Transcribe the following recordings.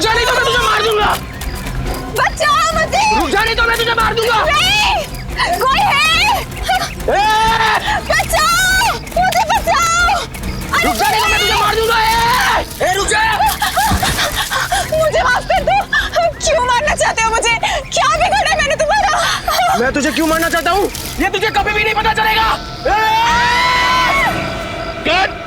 जा नहीं तो मैं तुझे मार दूंगा। बचाओ मुझे। रुक जा नहीं तो मैं तुझे मार दूंगा। नहीं, कोई है? बचाओ, मुझे बचाओ। रुक जा नहीं तो मैं तुझे मार दूंगा। रुक जा। मुझे माफ कर दो। क्यों मारना चाहते हो मुझे? क्या बिगाड़ा है मैंने तुम्हारा? मैं तुझे क्यों मारना चाहता हूँ ये तुझे कभी भी नहीं पता चलेगा। कट।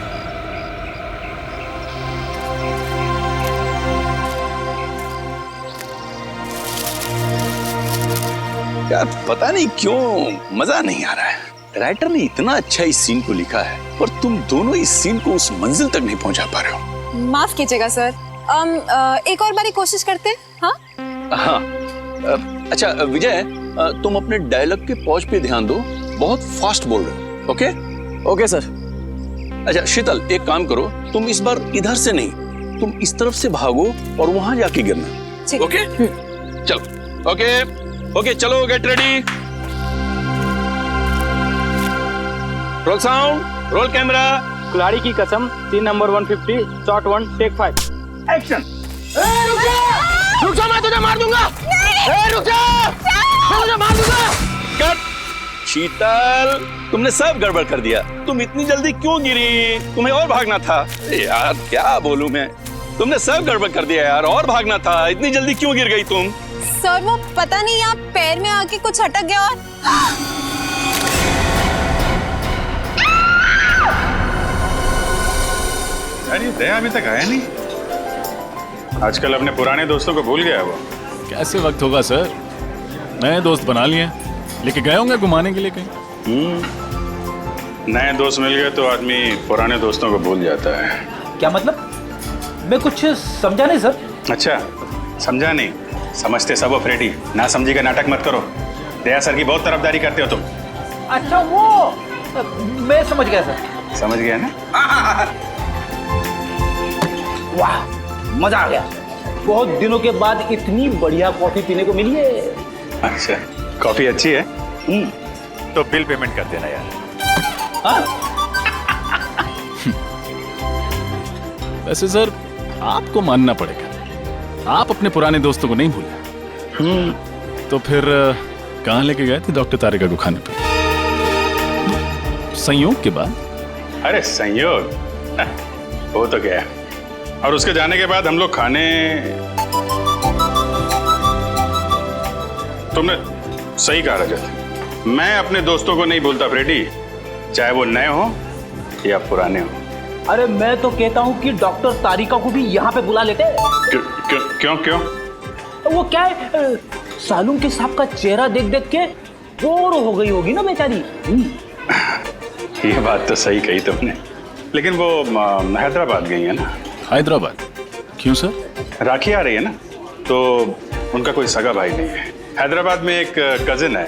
यार पता नहीं क्यों मजा नहीं आ रहा है। राइटर ने इतना अच्छा इस सीन को लिखा है पर तुम दोनों इस सीन को उस मंजिल तक नहीं पहुंचा पा रहे हो। माफ कीजिएगा सर। एक और बारी कोशिश करते हैं। हाँ हाँ अच्छा विजय तुम अपने डायलॉग के पॉज पे ध्यान दो, बहुत फास्ट बोल रहे हो। Okay okay sir. अच्छा शीतल एक काम करो, तुम इस बार इधर से नहीं तुम इस तरफ से भागो और वहां जाके गिरना। ठीक। ओके चलो। ओके ओके चलो get ready. Roll sound, roll camera. कुल्हाड़ी की कसम, scene number 150, shot 1, take 5, action. रुक जा मैं तुझे मार दूंगा। रुक जा मैं तुझे मार दूंगा। कट। शीतल तुमने सब गड़बड़ कर दिया। तुम इतनी जल्दी क्यों गिरी? तुम्हें और भागना था। यार क्या बोलूं मैं, तुमने सब गड़बड़ कर दिया यार, और भागना था। इतनी जल्दी क्यों गिर गई तुम? सर वो पता नहीं आप पैर में आके कुछ अटक गया और यार ये दया अभी तक आया नहीं। आजकल अपने पुराने दोस्तों को भूल गया वो। कैसे वक्त होगा सर, नए दोस्त बना लिए, लेके गए होंगे घुमाने के लिए कहीं। नए दोस्त मिल गए तो आदमी पुराने दोस्तों को भूल जाता है। क्या मतलब? मैं कुछ समझा नहीं सर। अच्छा समझा नहीं, समझते सब हो फ्रेडी। ना समझी का नाटक मत करो। दया सर की बहुत तरफदारी करते हो तुम। अच्छा वो मैं समझ गया सर। समझ गया ना? वाह मजा आ गया। बहुत दिनों के बाद इतनी बढ़िया कॉफी पीने को मिली है। अच्छा कॉफी अच्छी है? तो बिल पेमेंट कर देना यार। वैसे सर आपको मानना पड़ेगा, आप अपने पुराने दोस्तों को नहीं भूले। तो फिर कहाँ लेके गए थे डॉक्टर तारिका को खाने पे? संयोग के बाद? अरे संयोग वो तो गया, और उसके जाने के बाद हम लोग खाने। तुमने सही कहा रजत, मैं अपने दोस्तों को नहीं भूलता फ्रेडी, चाहे वो नए हो या पुराने हो। अरे मैं तो कहता हूँ कि डॉक्टर तारिका को भी यहाँ पे बुला लेते। क्यों क्यों? वो क्या है, सालूम के साहब का चेहरा देख देख के बोर हो गई होगी ना बेचारी। ये बात तो सही कही तुमने, लेकिन वो हैदराबाद गई है ना। हैदराबाद? क्यों सर? राखी आ रही है ना, तो उनका कोई सगा भाई नहीं है। हैदराबाद में एक कजिन है,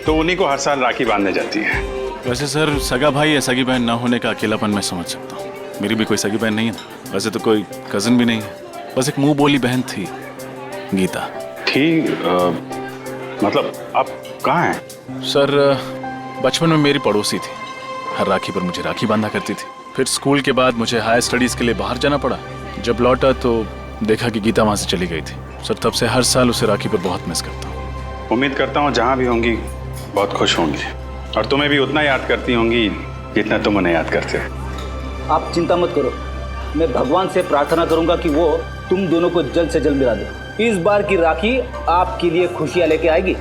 तो उन्हीं को हर साल राखी बांधने जाती है। वैसे सर सगा भाई या सगी बहन ना होने का अकेलापन मैं समझ सकता हूँ। मेरी भी कोई सगी बहन नहीं है ना, वैसे तो कोई कजिन भी नहीं है, बस एक मुंह बोली बहन थी, गीता। ठीक मतलब आप कहाँ हैं? सर बचपन में मेरी पड़ोसी थी, हर राखी पर मुझे राखी बांधा करती थी। फिर स्कूल के बाद मुझे हायर स्टडीज के लिए बाहर जाना पड़ा। जब लौटा तो देखा कि गीता वहाँ से चली गई थी। सर तब से हर साल उसे राखी पर बहुत मिस करता हूँ। उम्मीद करता हूँ जहाँ भी होंगी बहुत खुश होंगी, और तुम्हें भी उतना याद करती होंगी जितना तुम उन्हें याद करते हो। आप चिंता मत करो, मैं भगवान से प्रार्थना करूंगा कि वो तुम दोनों को जल्द से जल्द मिला दे। इस बार की राखी आपके लिए खुशियां लेके आएगी।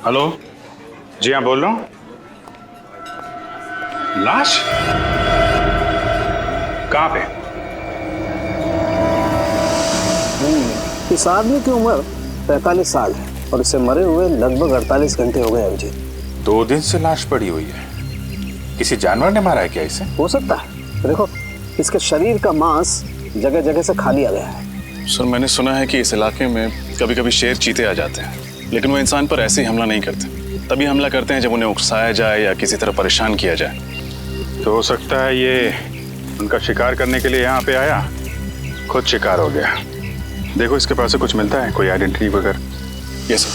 हेलो जी हाँ बोल रहा हूँ। लाश कहाँ पे? इस आदमी की उम्र 45 साल है और इसे मरे हुए लगभग 48 घंटे हो गए अभिजीत। 2 दिन से लाश पड़ी हुई है। किसी जानवर ने मारा है क्या इसे? हो सकता है, देखो इसके शरीर का मांस जगह जगह से खा लिया गया है। सर मैंने सुना है कि इस इलाके में कभी कभी शेर चीते आ जाते हैं, लेकिन वो इंसान पर ऐसे ही हमला नहीं करते। तभी हमला करते हैं जब उन्हें उकसाया जाए या किसी तरह परेशान किया जाए। तो हो सकता है ये उनका शिकार करने के लिए यहाँ पे आया, खुद शिकार हो गया। देखो इसके पास से कुछ मिलता है, कोई आइडेंटिटी वगैरह? Yes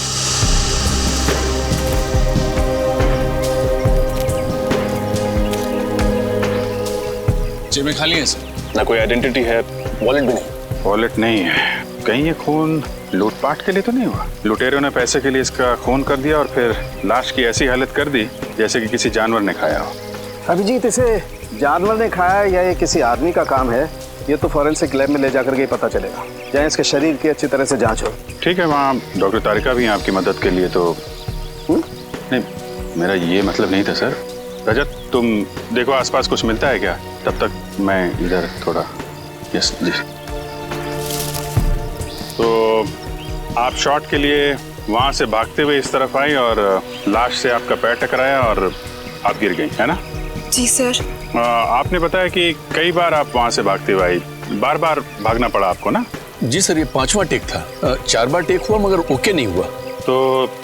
sir. जेबें खाली हैं सर। ना कोई आइडेंटिटी है? वॉलेट भी नहीं? वॉलेट नहीं है। कहीं ये खून लूटपाट के लिए तो नहीं हुआ? लुटेरों ने पैसे के लिए इसका खून कर दिया और फिर लाश की ऐसी हालत कर दी जैसे कि किसी जानवर ने खाया हो। अभिजीत, इसे जानवर ने खाया या ये किसी आदमी का काम है, ये तो फॉरेंसिक लैब में ले जाकर के ही पता चलेगा, जहाँ इसके शरीर की अच्छी तरह से जांच हो। ठीक है, वहाँ डॉक्टर तारिका भी हैं आपकी मदद के लिए। तो नहीं, मेरा ये मतलब नहीं था सर। रजत, तुम देखो आसपास कुछ मिलता है क्या, तब तक मैं इधर थोड़ा। यस जी। तो आप शॉट के लिए वहाँ से भागते हुए इस तरफ आई और लाश से आपका पैर टकराया और आप गिर गई, है ना? जी सर। आपने बताया कि कई बार आप वहाँ से भागते हुए आई, बार बार भागना पड़ा आपको ना? जी सर, ये 5वां टेक था। 4 बार टेक हुआ मगर ओके नहीं हुआ। तो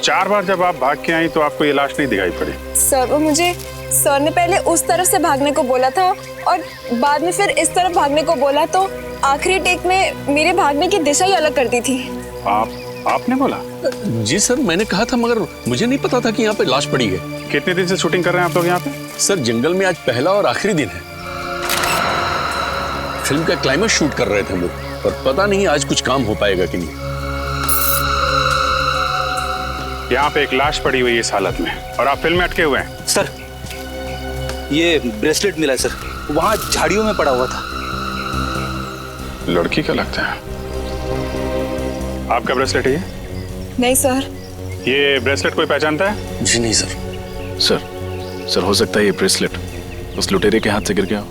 4 बार जब आप भाग के आई तो आपको ये लाश नहीं दिखाई पड़ी? सर, वो मुझे सर ने पहले उस तरफ से भागने को बोला था और बाद में फिर इस तरफ भागने को बोला, तो आखिरी टेक में मेरे भागने की दिशा ही अलग कर दी थी। आपने बोला? जी सर, मैंने कहा था मगर मुझे नहीं पता था कि यहाँ पे लाश पड़ी है। कितने दिन से शूटिंग कर रहे हैं आप लोग यहाँ पे? सर, जंगल में आज पहला और आखिरी दिन है। फिल्म का क्लाइमेक्स शूट कर रहे थे हम लोग, और पता नहीं आज कुछ काम हो पाएगा कि नहीं। यहाँ पे एक लाश पड़ी हुई है इस हालत में और आप फिल्म में अटके हुए हैं। सर, ये ब्रेसलेट मिला है सर, वहाँ झाड़ियों में पड़ा हुआ था। लड़की का लगता है। आपका ब्रेसलेट है ये? नहीं सर। ये ब्रेसलेट कोई पहचानता है? जी नहीं सर। सर हो सकता है ये ब्रेसलेट उस लुटेरे के हाथ से गिर गया हो।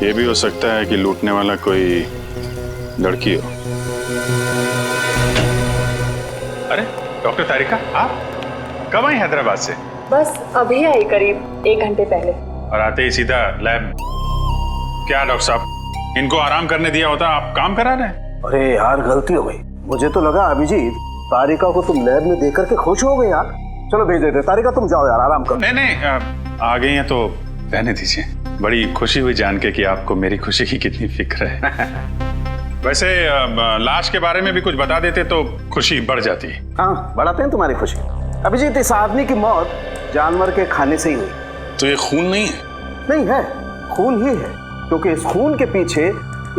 ये भी हो सकता है कि लूटने वाला कोई लड़की हो। अरे डॉक्टर तारिका, आप कब आई हैदराबाद से? बस अभी आई, करीब 1 घंटे पहले। और आते ही सीधा लैब? क्या डॉक्टर साहब, इनको आराम करने दिया होता, आप काम करा रहे हैं? अरे यार, गलती हो गई। मुझे तो लगा अभिजीत तारिका को तुम लैब में देख करके खुश हो गए यार। चलो भेज देते। तारिका तुम जाओ यार, आराम करो। नहीं, आ गई हैं तो रहने दीजिए। बड़ी खुशी हुई जान के कि आपको मेरी खुशी की कितनी फिक्र है। वैसे लाश के बारे में भी कुछ बता देते तो खुशी बढ़ जाती। हाँ, बढ़ाते हैं तुम्हारी खुशी। अभिजीत, इस आदमी की मौत जानवर के खाने से ही हुई। तो ये खून नहीं है? नहीं है, खून ही है, क्योंकि इस खून के पीछे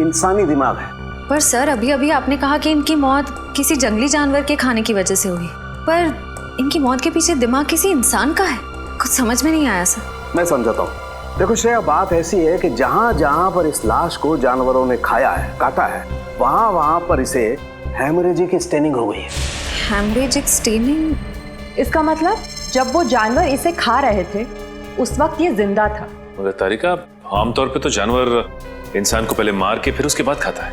इंसानी दिमाग है। पर सर, अभी अभी आपने कहा कि इनकी मौत किसी जंगली जानवर के खाने की वजह से हुई, पर इनकी मौत के पीछे दिमाग किसी इंसान का है। कुछ समझ में नहीं आया सर। मैं समझाता हूँ। देखो श्रेया, बात ऐसी है कि जहाँ जहाँ पर इस लाश को जानवरों ने खाया है, काटा है, वहाँ वहाँ पर इसे हेमरेजिक स्टेनिंग हो गई है। Haemorrhagic staining? इसका मतलब जब वो जानवर इसे खा रहे थे उस वक्त ये जिंदा था। मगर तारिका, आमतौर पे तो जानवर इंसान को पहले मार के फिर उसके बाद खाता है,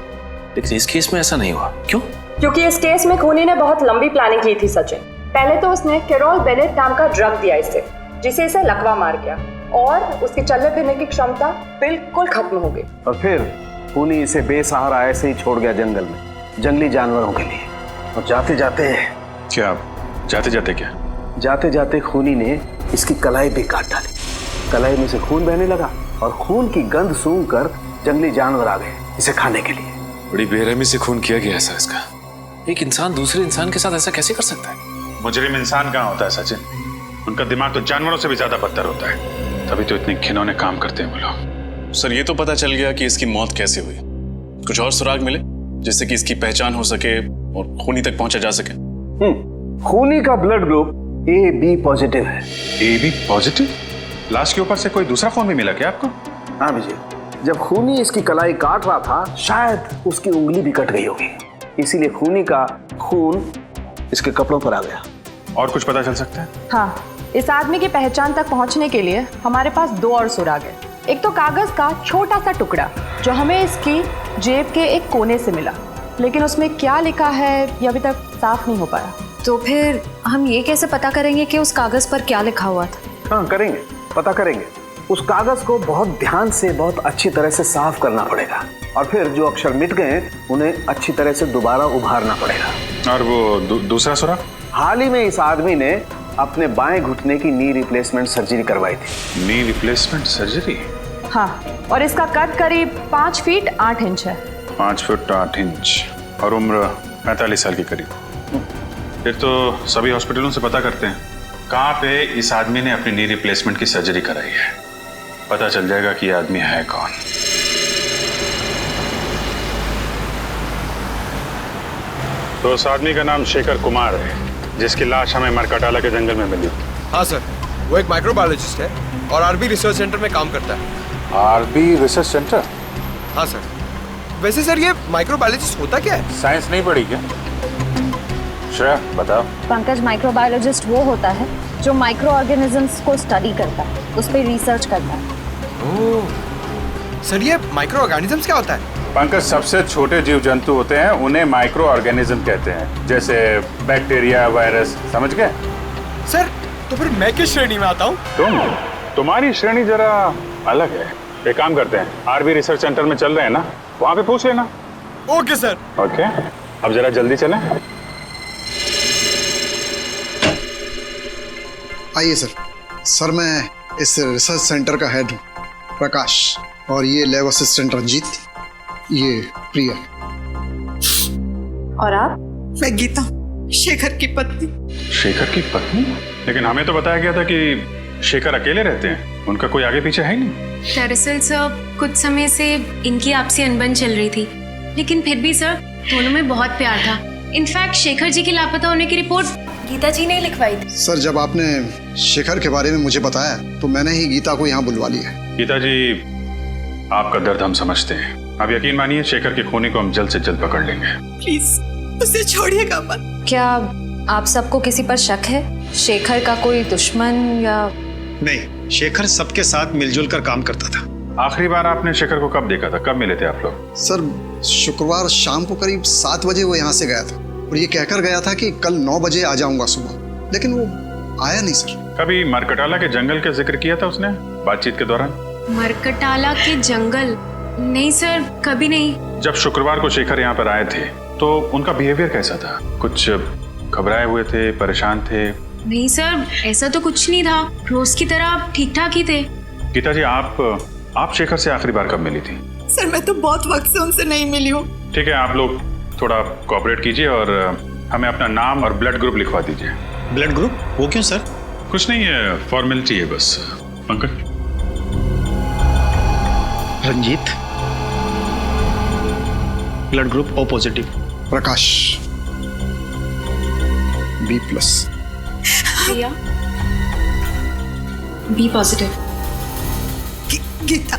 लेकिन इस केस में ऐसा नहीं हुआ। क्यों? क्योंकि इस केस में खूनी ने बहुत लंबी प्लानिंग की थी सचिन। पहले तो उसने कैरोल बेनेट नाम का ड्रग दिया इसे, जिसे इसे लकवा मार गया और उसके चलने फिरने की क्षमता बिल्कुल खत्म हो गई। और फिर खूनी इसे बेसहारा ऐसे ही छोड़ गया जंगल में, जंगली जानवरों के लिए। और जाते जाते खूनी ने इसकी कलाई भी काट डाली। कलाई में से खून बहने लगा और खून की गंध सूंघकर जंगली जानवर आ गए इसे खाने के लिए। बड़ी बेरहमी से खून किया गया ऐसा इसका। एक इंसान दूसरे इंसान के साथ ऐसा कैसे कर सकता है? मुजरिम इंसान कहाँ होता है सचिन? उनका दिमाग तो जानवरों से भी ज्यादा बदतर होता है, तभी तो इतने घिनौने काम करते हैं वो लोग। सर, ये तो पता चल गया कि इसकी मौत कैसे हुई। कुछ और सुराग मिले जिससे कि इसकी पहचान हो सके और खूनी तक पहुंचा जा सके? खूनी का ब्लड ग्रुप AB पॉजिटिव है। AB positive? लाश के ऊपर से कोई दूसरा खून भी मिला क्या आपको? हाँ विजय, जब खूनी इसकी कलाई काट रहा था शायद उसकी उंगली भी कट गई होगी, इसीलिए खूनी का खून इसके कपड़ों पर आ गया। और कुछ पता चल सकता है? हाँ, इस आदमी की पहचान तक पहुंचने के लिए हमारे पास 2 और सुराग है। एक तो कागज का छोटा सा टुकड़ा जो हमें इसकी जेब के एक कोने से मिला, लेकिन उसमें क्या लिखा है ये अभी तक साफ नहीं हो पाया। तो फिर हम ये कैसे पता करेंगे कि उस कागज पर क्या लिखा हुआ था? हाँ करेंगे, पता करेंगे। उस कागज को बहुत ध्यान से, बहुत अच्छी तरह से साफ करना पड़ेगा और फिर जो अक्षर मिट गए उन्हें अच्छी तरह से दोबारा उभारना पड़ेगा। और वो दूसरा सुराग? हाल ही में इस आदमी ने अपने बाएं घुटने की नी रिप्लेसमेंट सर्जरी करवाई थी। Knee replacement surgery? हाँ, और इसका कद करीब 5 फीट 8 इंच है। 5 फुट 8 इंच और उम्र 45 साल के करीब। फिर तो सभी हॉस्पिटलों से पता करते हैं कहाँ पे इस आदमी ने अपनी नी रिप्लेसमेंट की सर्जरी कराई है। पता चल जाएगा कि ये आदमी है कौन। तो उस आदमी का नाम शेखर कुमार है, जिसकी लाश हमें मरकटाला के जंगल में मिली। हाँ सर, वो एक माइक्रोबायोलॉजिस्ट है और आरबी रिसर्च सेंटर में काम करता है। RB research centre? हाँ सर। वैसे सर ये माइक्रोबायोलॉजिस्ट होता क्या है? साइंस नहीं पढ़ी क्या? श्रेया बताओ। पंकज, माइक्रोबायोलॉजिस्ट वो होता है जो माइक्रो ऑर्गेनिजम्स को स्टडी करता है, उस पर रिसर्च करता है। ओह सर, ये माइक्रो ऑर्गेनिजम्स क्या होता है? पंकज, सबसे छोटे जीव जंतु होते हैं, उन्हें माइक्रो ऑर्गेनिज्म कहते हैं, जैसे बैक्टीरिया, वायरस। समझ गए? सर तो फिर मैं किस श्रेणी में आता हूँ? तुम्हारी श्रेणी जरा अलग है। एक काम करते हैं, आरबी रिसर्च सेंटर में चल रहे हैं ना, वहाँ पे पूछ लेना। Okay sir. ओके, अब जरा जल्दी चलें। आइए सर। सर मैं इस रिसर्च सेंटर का हेड हूँ, प्रकाश, और ये लैब असिस्टेंट रंजीत, ये प्रिया। और आप? मैं गीता, शेखर की पत्नी। शेखर की पत्नी? लेकिन हमें तो बताया गया था कि शेखर अकेले रहते हैं, उनका कोई आगे पीछे है ही नहीं। दरअसल सर कुछ समय से इनकी आपसी अनबन चल रही थी, लेकिन फिर भी सर दोनों में बहुत प्यार था। इनफैक्ट शेखर जी के लापता होने की रिपोर्ट गीता जी ने लिखवाई थी। सर जब आपने शेखर के बारे में मुझे बताया तो मैंने ही गीता को यहाँ बुलवा लिया। गीता जी, आपका दर्द हम समझते हैं। आप यकीन मानिए, शेखर के खूनी को हम जल्द से जल्द पकड़ लेंगे। प्लीज उसे छोड़िएगा मत। क्या आप सबको किसी पर शक है? शेखर का कोई दुश्मन या? नहीं, शेखर सबके साथ मिलजुल कर काम करता था। आखिरी बार आपने शेखर को कब देखा था? कब मिले थे आप लोग? सर शुक्रवार शाम को करीब 7 बजे वो यहाँ से गया था और ये कहकर गया था कि कल 9 बजे आ जाऊंगा सुबह, लेकिन वो आया नहीं सर। कभी मरकटाला के जंगल का जिक्र किया था उसने बातचीत के दौरान? मरकटाला के जंगल? नहीं सर, कभी नहीं। जब शुक्रवार को शेखर यहाँ पर आए थे तो उनका बिहेवियर कैसा था? कुछ घबराए हुए थे, परेशान थे? नहीं सर, ऐसा तो कुछ नहीं था, रोज की तरह ठीक ठाक ही थे। गीता जी, आप शेखर से आखिरी बार कब मिली थी? सर मैं तो बहुत वक्त से उनसे नहीं मिली हूँ। ठीक है, आप लोग थोड़ा कोऑपरेट कीजिए और हमें अपना नाम और ब्लड ग्रुप लिखवा दीजिए। Blood group? वो क्यों सर? कुछ नहीं है, फॉर्मेलिटी है बस। Pankaj? Ranjit, blood group O positive. Prakash B+। Priya B positive. Geeta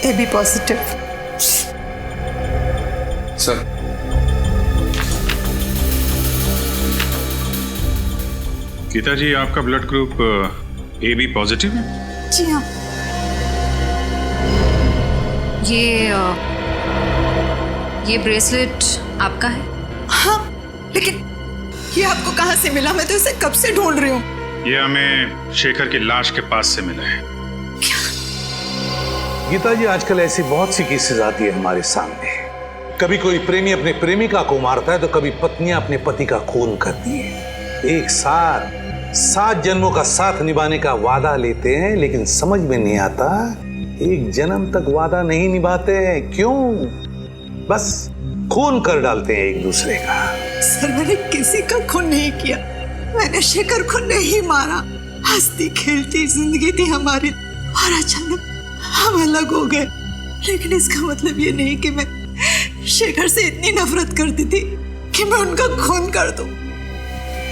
AB positive. Sir Geeta ji, आपका ब्लड ग्रुप AB पॉजिटिव है? जी हाँ। ये ब्रेसलेट आपका है? हाँ, लेकिन ये आपको कहाँ से मिला? मैं तो इसे कब से ढूंढ रही हूँ। ये हमें शेखर की लाश के पास से मिला है। गीता जी, आजकल ऐसी बहुत सी केसेस आती है हमारे सामने। कभी कोई प्रेमी अपने प्रेमिका को मारता है तो कभी पत्नियां अपने पति का खून करती है। एक साथ 7 जन्मों का साथ निभाने का वादा लेते हैं, लेकिन समझ में नहीं आता एक जन्म तक वादा नहीं निभाते हैं। क्यों? बस खून कर डालते हैं एक दूसरे का। सर मैंने किसी का खून नहीं किया, मैंने शेखर को नहीं मारा। हंसती खेलती जिंदगी थी हमारी और अचानक हम अलग हो गए। लेकिन इसका मतलब ये नहीं कि मैं शेखर से इतनी नफरत करती थी कि मैं उनका खून कर दूं।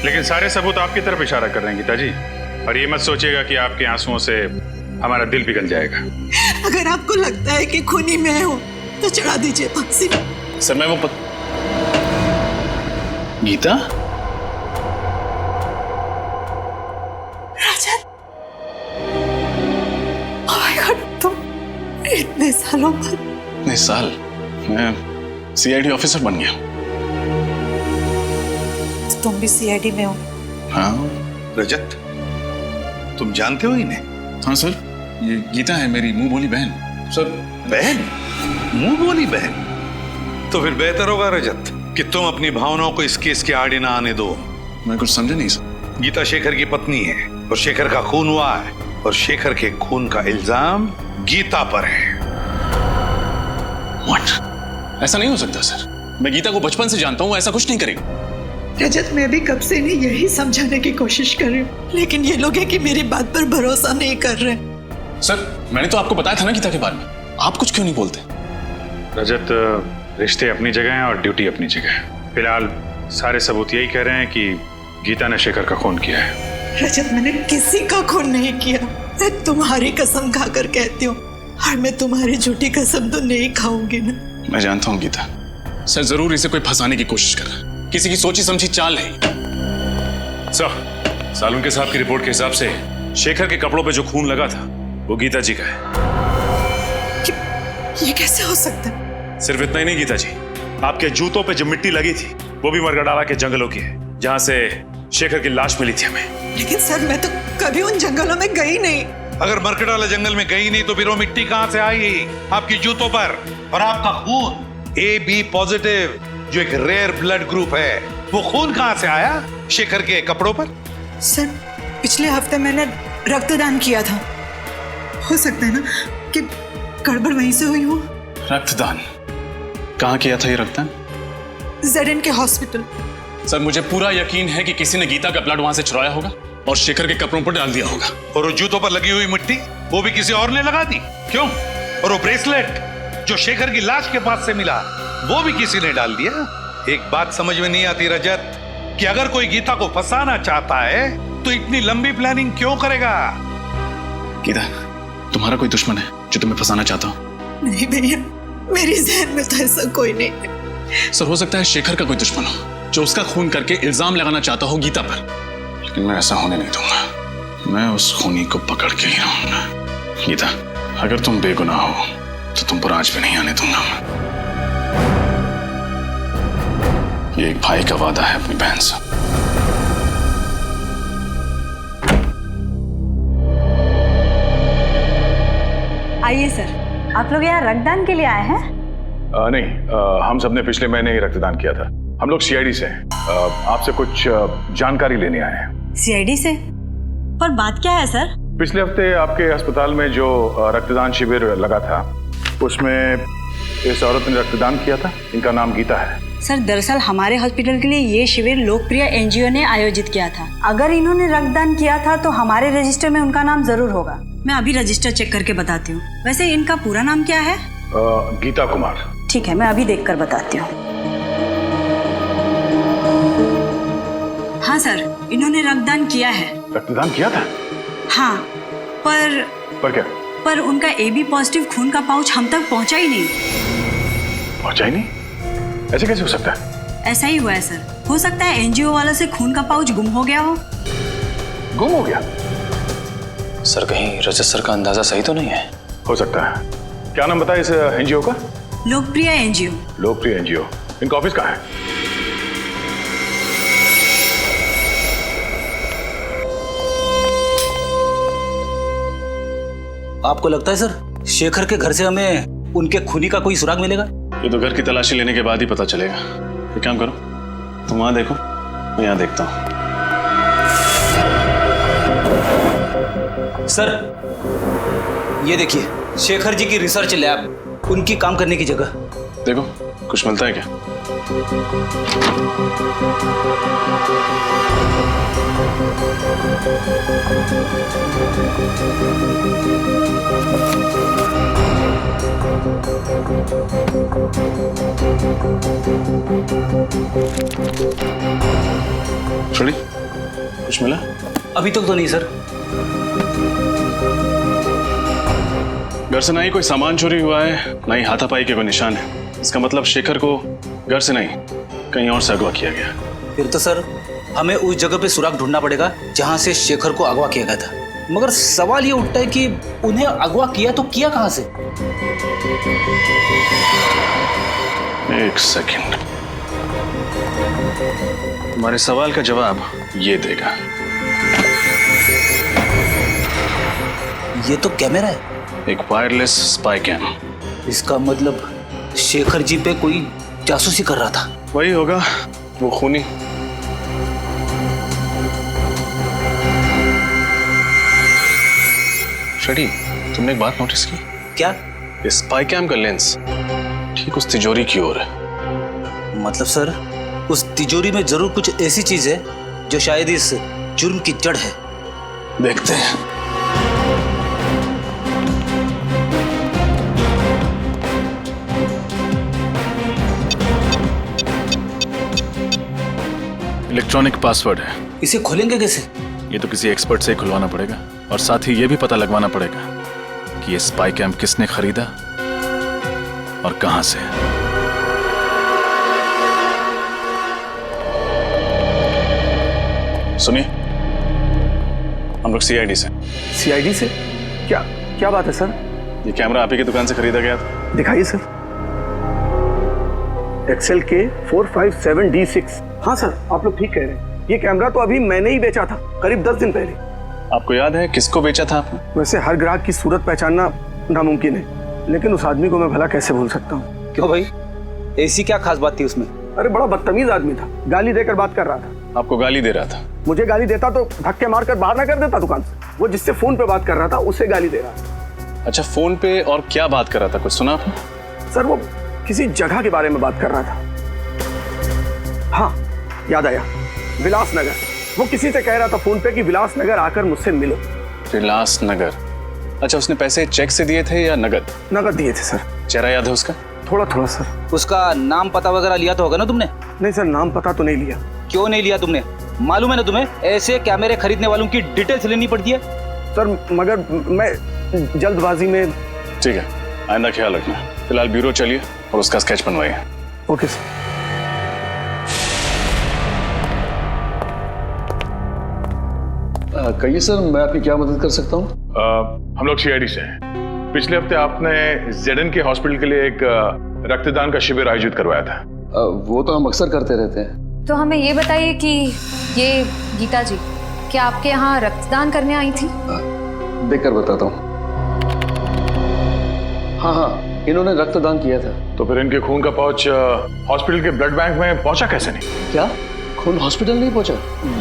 लेकिन सारे सबूत आपकी तरफ इशारा कर रहे हैं गीता जी, और ये मत सोचिएगा कि आपके आंसुओं से हमारा दिल पिघल जाएगा। अगर आपको लगता है कि खूनी मैं हूं तो चढ़ा दीजिए फांसी। सर मैं वो गीता? राजन, ओह माय गॉड, तुम इतने सालों बाद? नहीं साल, मैं CID ऑफिसर बन गया। तुम भी CID में हो? हाँ। रजत, तुम जानते हो इन्हें? हाँ सर, ये गीता है मेरी मुंह बोली बहन। सर बहन? मुंह बोली बहन? तो फिर बेहतर होगा रजत कि तुम अपनी भावनाओं को इस केस के आड़े ना आने दो। मैं कुछ समझा नहीं सर। गीता शेखर की पत्नी है और शेखर का खून हुआ है, और शेखर के खून का इल्जाम गीता पर है। What? ऐसा नहीं हो सकता सर, मैं गीता को बचपन से जानता हूँ, ऐसा कुछ नहीं करेगी। रजत, मैं भी कब से इन्हें यही समझाने की कोशिश कर रही हूँ, लेकिन ये लोग हैं कि मेरी बात पर भरोसा नहीं कर रहे। सर मैंने तो आपको बताया था ना गीता के बारे में, आप कुछ क्यों नहीं बोलते? रजत, रिश्ते अपनी जगह हैं और ड्यूटी अपनी जगह है। फिलहाल सारे सबूत यही कह रहे हैं कि गीता ने शेखर का खून किया है। रजत, मैंने किसी का खून नहीं किया। मैं तुम्हारी कसम खाकर कहती हूँ, और मैं तुम्हारी झूठी कसम तो नहीं खाऊंगी ना। मैं जानता हूँ गीता, सर जरूर इसे कोई फंसाने की कोशिश कर रहा है, किसी की सोची समझी चाल है। सर, सालुंके साहब की रिपोर्ट के हिसाब से शेखर के कपड़ों पे जो खून लगा था वो गीता जी का है। ये कैसे हो सकता है? सिर्फ इतना ही नहीं गीता जी, आपके जूतों पे जो मिट्टी लगी थी वो भी मरगडाला के जंगलों की है, जहां से शेखर की लाश मिली थी हमें। लेकिन सर, मैं तो कभी उन जंगलों में गई नहीं। अगर मरकटाला जंगल में गई नहीं तो फिर वो मिट्टी कहां से आई आपकी जूतों पर? और आपका खून AB पॉजिटिव, जो एक रेयर ब्लड ग्रुप है, वो खून कहां से आया शेखर के कपड़ों पर? सर, पिछले हफ्ते मैंने रक्तदान किया था। हो सकता है ना कि गड़बड़ वहीं से हुई हो। रक्तदान? कहाँ किया था ये रक्तदान? ZN के हॉस्पिटल। सर मुझे पूरा यकीन है कि किसी ने गीता का ब्लड वहां से चुराया होगा और शेखर के कपड़ों पर डाल दिया होगा। और वो जूतों पर लगी हुई मिट्टी वो भी किसी और ने लगा दी? क्यों? और वो ब्रेसलेट जो शेखर की लाश के पास से मिला वो भी किसी ने डाल दिया? एक बात समझ में नहीं आती रजत, कि अगर कोई गीता को फंसाना चाहता है तो इतनी लंबी प्लानिंग क्यों करेगा? गीता, तुम्हारा कोई दुश्मन है जो तुम्हें फंसाना चाहता हो? नहीं भैया, मेरी जहन में तो ऐसा कोई नहीं है। सर हो सकता है शेखर का कोई दुश्मन हो जो उसका खून करके इल्जाम लगाना चाहता हो गीता पर, लेकिन मैं ऐसा होने नहीं दूंगा। मैं उस खूनी को पकड़ के ही रहूंगा। गीता, अगर तुम बेगुनाह हो तो तुम पर आंच पे नहीं आने दूंगा। ये एक भाई का वादा है अपनी बहन से। आइए सर, आप लोग यहाँ रक्तदान के लिए आए हैं? नहीं, हम सबने पिछले महीने ही रक्तदान किया था। हम लोग CID से हैं। आपसे कुछ जानकारी लेने आए हैं। CID से? पर बात क्या है सर? पिछले हफ्ते आपके अस्पताल में जो रक्तदान शिविर लगा था उसमें इस औरत ने रक्तदान किया था। इनका नाम गीता है। सर दरअसल हमारे हॉस्पिटल के लिए ये शिविर लोकप्रिय NGO ने आयोजित किया था। अगर इन्होंने रक्तदान किया था तो हमारे रजिस्टर में उनका नाम जरूर होगा। मैं अभी रजिस्टर चेक करके बताती हूँ। वैसे इनका पूरा नाम क्या है? गीता कुमार। ठीक है, मैं अभी देख कर बताती हूँ। हाँ सर, इन्होंने रक्तदान किया है। रक्तदान किया था? हाँ, पर क्या? पर उनका AB पॉजिटिव खून का पाउच हम तक पहुँचा ही नहीं। पहुँचा ही नहीं? ऐसे कैसे हो सकता है? ऐसा ही हुआ है सर। हो सकता है NGO वालों से खून का पाउच गुम हो गया हो। गुम हो गया? सर कहीं रजत सर का अंदाजा सही तो नहीं है? हो सकता है। क्या नाम बताया इस NGO का? लोकप्रिय NGO। लोकप्रिय NGO। इनका ऑफिस कहाँ है? आपको लगता है सर शेखर के घर से हमें उनके खूनी का कोई सुराग मिलेगा? ये तो घर की तलाशी लेने के बाद ही पता चलेगा। एक काम करो, तुम वहां देखो, मैं यहाँ देखता हूँ। सर ये देखिए, शेखर जी की रिसर्च लैब, उनकी काम करने की जगह। देखो कुछ मिलता है क्या? छोड़ी, कुछ मिला? अभी तक तो नहीं सर। घर से ना ही कोई सामान चोरी हुआ है, ना ही हाथापाई के कोई निशान है। इसका मतलब शेखर को घर से नहीं कहीं और से अगवा किया गया। फिर तो सर हमें उस जगह पे सुराग ढूंढना पड़ेगा जहां से शेखर को अगवा किया गया था। मगर सवाल ये उठता है कि उन्हें अगवा किया तो किया कहां से? एक सेकंड, तुम्हारे सवाल का जवाब ये देगा। ये तो कैमरा है। एक वायरलेस स्पाई कैम। इसका मतलब शेखर जी पे कोई जासूसी कर रहा था। वही होगा, वो खूनी। शेडी, तुमने एक बात नोटिस की? क्या? ये स्पाई कैम का लेंस ठीक उस तिजोरी की ओर है। मतलब सर उस तिजोरी में जरूर कुछ ऐसी चीज है जो शायद इस जुर्म की जड़ है। देखते हैं। इलेक्ट्रॉनिक पासवर्ड है। इसे खोलेंगे कैसे? ये तो किसी एक्सपर्ट से ही खुलवाना पड़ेगा और साथ ही ये भी पता लगवाना पड़ेगा कि ये स्पाई कैम्प किसने खरीदा और कहां से। सुनिए, हम लोग सीआईडी से। सीआईडी से? क्या क्या बात है सर? ये कैमरा आप ही की दुकान से खरीदा गया था। दिखाइए सर। एक्सेल के 457D6। हाँ सर, आप लोग ठीक कह रहे हैं। ये कैमरा तो अभी मैंने ही बेचा था, करीब 10 दिन पहले। आपको याद है किसको बेचा था आपने? वैसे हर ग्राहक की सूरत पहचानना नामुमकिन है, लेकिन उस आदमी को मैं भला कैसे भूल सकता हूँ। क्यों भाई, ऐसी क्या खास बात थी उसमें? अरे बड़ा बदतमीज आदमी था, गाली देकर बात कर रहा था। आपको गाली दे रहा था? मुझे गाली देता तो धक्के मारकर बाहर ना कर देता दुकान से। वो जिससे फोन पे बात कर रहा था उसे गाली दे रहा था। अच्छा, फोन पे और क्या बात कर रहा था, कुछ सुना आपने? सर वो किसी जगह के बारे में बात कर रहा था। हाँ याद आया, विलासनगर। वो किसी से कह रहा था फोन पे कि विलासनगर आकर मुझसे मिलो। विलासनगर? अच्छा, उसने पैसे चेक से दिए थे या नगद? नगद दिए थे सर। चेहरा याद है उसका? थोड़ा थोड़ा सर। उसका नाम पता वगैरह लिया तो होगा ना तुमने? नहीं सर, नाम पता तो नहीं लिया। क्यों नहीं लिया तुमने? मालूम है ना तुम्हें, ऐसे कैमरे खरीदने वालों की डिटेल्स लेनी पड़ती है। सर मगर मैं जल्दबाजी में। ठीक है, आइंदा ख्याल रखना। फिलहाल ब्यूरो चलिए और उसका स्केच बनवाइए। Okay sir. कहिए सर, मैं आपकी क्या मदद कर सकता हूँ? हम लोग सीआईडी से हैं। पिछले हफ्ते आपने जेडन के हॉस्पिटल के लिए एक रक्तदान का शिविर आयोजित करवाया था। वो तो हम अक्सर करते रहते हैं। तो हमें ये बताइए कि ये गीता जी क्या आपके यहाँ रक्तदान करने आई थी? देखकर बताता हूँ। हाँ हाँ, इन्होंने रक्तदान किया था। तो फिर इनके खून का पाउच हॉस्पिटल के ब्लड बैंक में पहुंचा कैसे नहीं? क्या खून हॉस्पिटल नहीं पहुंचा?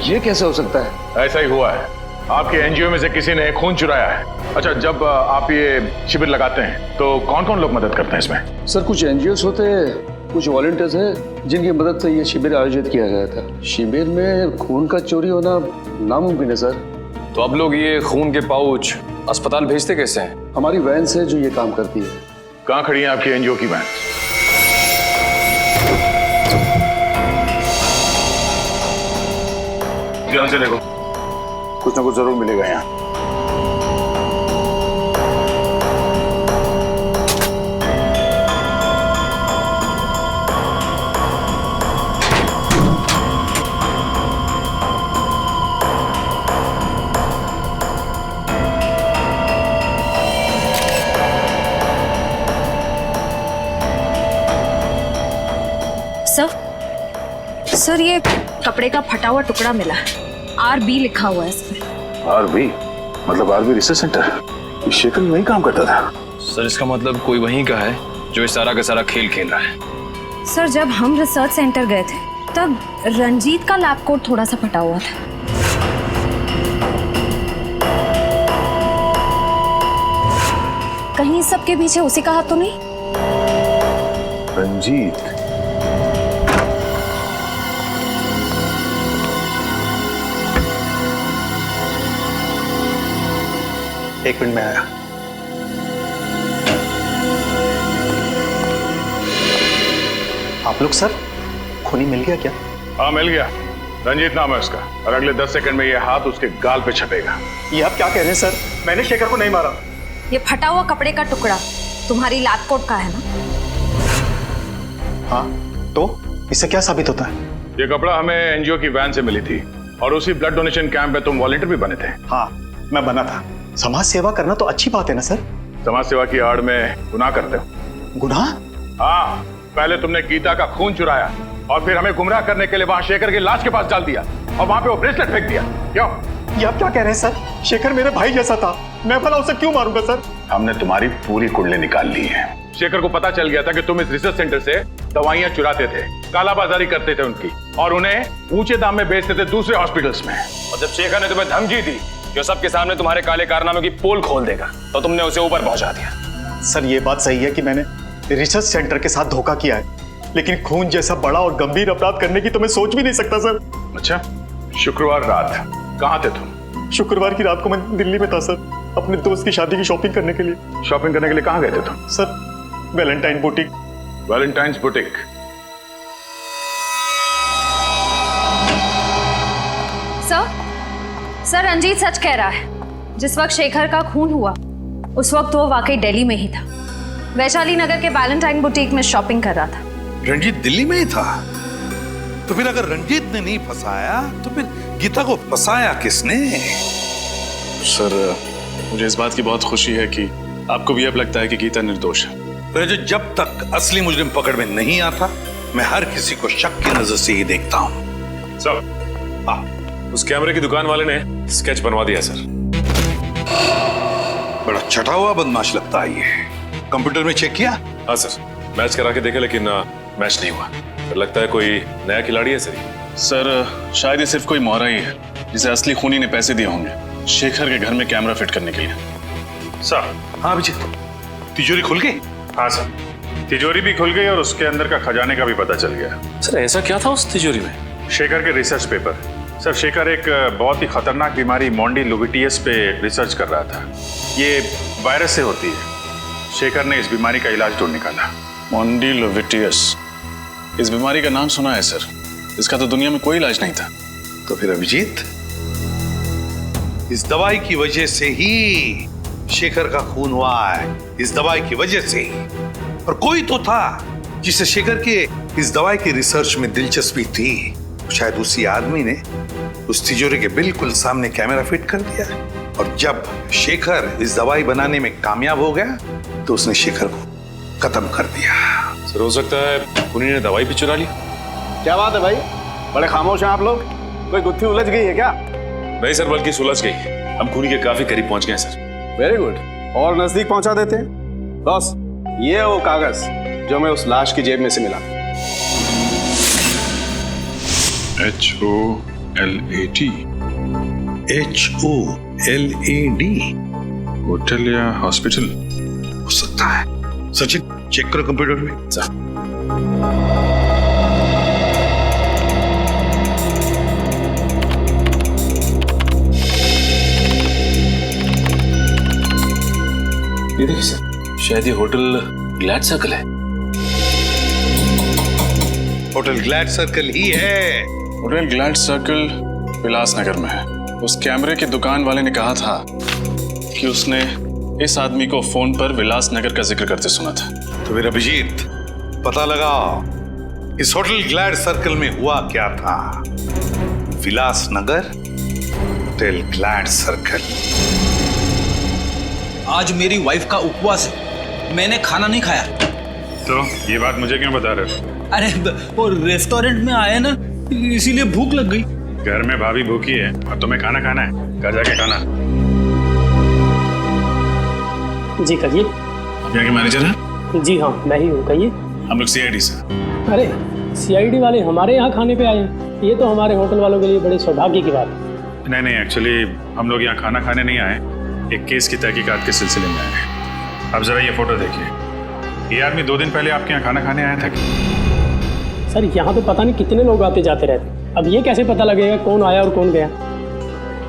ये कैसे हो सकता है? ऐसा ही हुआ है। आपके एनजीओ में से किसी ने खून चुराया है। अच्छा, जब आप ये शिविर लगाते हैं तो कौन कौन लोग मदद करते हैं इसमें? सर कुछ एनजीओ होते हैं, कुछ वॉलंटियर्स हैं जिनकी मदद से ये शिविर आयोजित किया गया था। शिविर में खून का चोरी होना नामुमकिन है सर। तो अब लोग ये खून के पाउच अस्पताल भेजते कैसे हैं? हमारी वैन से जो ये काम करती है। कहाँ खड़ी है आपकी एनजीओ की वैन? ध्यान से देखो, कुछ ना कुछ जरूर मिलेगा यहाँ। सर ये कपड़े का फटा हुआ टुकड़ा मिला है, RB लिखा हुआ है इसमें। RB मतलब RB रिसर्च सेंटर? शेखर वहीं काम करता था। सर इसका मतलब कोई वहीं का है जो इस सारा का सारा खेल खेल रहा है। सर जब हम रिसर्च सेंटर गए थे तब रंजीत का लैब कोट थोड़ा सा फटा हुआ था। कहीं सबके पीछे उसी का हाथ तो नहीं? रंजीत? एक मिनट में आया। आप लोग सर, खूनी मिल गया क्या? हाँ मिल गया। रंजीत नाम है उसका और अगले 10 सेकंड में ये हाथ उसके गाल पे छपेगा। ये आप क्या कह रहे हैं सर? मैंने शेखर को नहीं मारा। ये फटा हुआ कपड़े का टुकड़ा तुम्हारी लैब कोट का है ना? हाँ, तो इससे क्या साबित होता है? ये कपड़ा हमें एनजीओ की वैन से मिली थी और उसी ब्लड डोनेशन कैंप में तुम वॉलंटियर भी बने थे। हाँ मैं बना था। समाज सेवा करना तो अच्छी बात है ना सर? समाज सेवा की आड़ में गुनाह करते हो। गुनाह? हाँ, पहले तुमने गीता का खून चुराया और फिर हमें गुमराह करने के लिए वहां शेखर की लाश के पास डाल दिया और वहां पे वो ब्रेसलेट फेंक दिया। क्यों? ये आप क्या कह रहे हैं सर? शेखर मेरे भाई जैसा था, मैं भला उसे क्यों मारूंगा सर? हमने तुम्हारी पूरी कुंडली निकाल ली है। शेखर को पता चल गया था कि तुम इस रिसर्च सेंटर से दवाइयां चुराते थे, कालाबाजारी करते थे उनकी और उन्हें ऊंचे दाम में बेचते थे दूसरे हॉस्पिटल्स में। और जब शेखर ने तुम्हें धमकी दी जो सबके सामने तुम्हारे काले कारनामे की पोल खोल देगा, तो तुमने उसे ऊपर पहुंचा दिया। सर ये बात सही है कि मैंने रिसर्च सेंटर के साथ धोखा किया है, लेकिन खून जैसा बड़ा और गंभीर अपराध करने की तो मैं सोच भी नहीं सकता सर। अच्छा, शुक्रवार रात कहाँ थे तुम? शुक्रवार की रात को मैं दिल्ली में था सर, अपने दोस्त की शादी की शॉपिंग करने के लिए। शॉपिंग करने के लिए कहाँ गए थे तुम? Sir Valentine boutique. Valentine's boutique? Sir Ranjit सच कह रहा है। जिस वक्त शेखर का खून हुआ उस वक्त वो वाकई दिल्ली में ही था। वैशाली नगर के वैलेंटाइन बुटीक में शॉपिंग कर रहा था। रंजीत दिल्ली में ही था? तो फिर अगर रंजीत ने नहीं फंसाया तो फिर गीता को फंसाया किसने? सर मुझे इस बात की बहुत खुशी है कि आपको भी अब लगता है कि गीता निर्दोष है। तो जब तक असली मुजरिम पकड़ में नहीं आता मैं हर किसी को शक की नजर से ही देखता हूँ। सर उस कैमरे की दुकान वाले ने स्केच बनवा दिया सर। बड़ा छटा हुआ बदमाश लगता है ये। कंप्यूटर में चेक किया? हाँ सर, मैच करा के देखे लेकिन मैच नहीं हुआ। तो लगता है कोई नया खिलाड़ी है सर शायद ये सिर्फ कोई मोहरा ही है जिसे असली खूनी ने पैसे दिए होंगे शेखर के घर में कैमरा फिट करने के लिए। सर हाँ अभिजीत, तिजोरी खुल गई? हाँ सर, तिजोरी भी खुल गई और उसके अंदर का खजाने का भी पता चल गया। सर ऐसा क्या था उस तिजोरी में? शेखर के रिसर्च पेपर। सर शेखर एक बहुत ही खतरनाक बीमारी मोंडिलोविटियस पे रिसर्च कर रहा था। ये वायरस से होती है। शेखर ने इस बीमारी का इलाज ढूंढ निकाला। मोंडिलोविटियस, इस बीमारी का नाम सुना है सर, इसका तो दुनिया में कोई इलाज नहीं था। तो फिर अभिजीत इस दवाई की वजह से ही शेखर का खून हुआ है। इस दवाई की वजह से ही। और कोई तो था जिसे शेखर के इस दवाई की रिसर्च में दिलचस्पी थी। शायद उसी आदमी ने उस तिजोरी के बिल्कुल सामने कैमरा फिट कर दिया और जब शेखर इस दवाई बनाने में कामयाब हो गया तो उसने शेखर को खत्म कर दिया। सर हो सकता है खूनी ने दवाई भी चुरा ली। क्या बात है भाई, बड़े खामोश हैं आप लोग। कोई गुत्थी उलझ गई है क्या? नहीं सर, बल्कि सुलझ गई। हम खूनी के काफी करीब पहुंच गए सर। वेरी गुड, और नजदीक पहुंचा देते हैं। बॉस ये है वो कागज जो मैं उस लाश की जेब में से मिला। HOLAD HOLAD होटल या हॉस्पिटल हो सकता है। सचिन चेक करो कंप्यूटर में। ये देखिए सर, शायद ये होटल ग्लैड सर्कल है। होटल ग्लैड सर्कल ही है। होटल ग्लैड सर्कल विलासनगर में है। उस कैमरे की दुकान वाले ने कहा था कि उसने इस आदमी को फोन पर विलासनगर का जिक्र करते सुना था। तो फिर अभिजीत पता लगाओ इस होटल ग्लैड सर्कल में हुआ क्या था। Vilasnagar hotel glad circle. आज मेरी वाइफ का उपवास है, मैंने खाना नहीं खाया। तो ये बात मुझे क्यों बता रहे हो? अरे वो रेस्टोरेंट में आए ना, इसीलिए भूख लग गई। घर में भाभी भूखी है और तुम्हें खाना खाना है, घर जाके खाना। जी कहिए। आप यहाँ के मैनेजर हैं? जी हाँ मैं ही हूँ, कहिए। हम लोग CID से। अरे CID वाले हमारे यहाँ खाने पे आए हैं, ये तो हमारे होटल वालों के लिए बड़े सौभाग्य की बात है। नहीं एक्चुअली हम लोग यहाँ खाना खाने नहीं आए, एक केस की तहकीकात के सिलसिले में आए हैं। अब जरा ये फोटो देखिए। ये आदमी 2 दिन पहले आपके यहाँ खाना खाने आया था क्या? सर यहाँ तो पता नहीं कितने लोग आते जाते रहते, अब ये कैसे पता लगेगा कौन आया और कौन गया?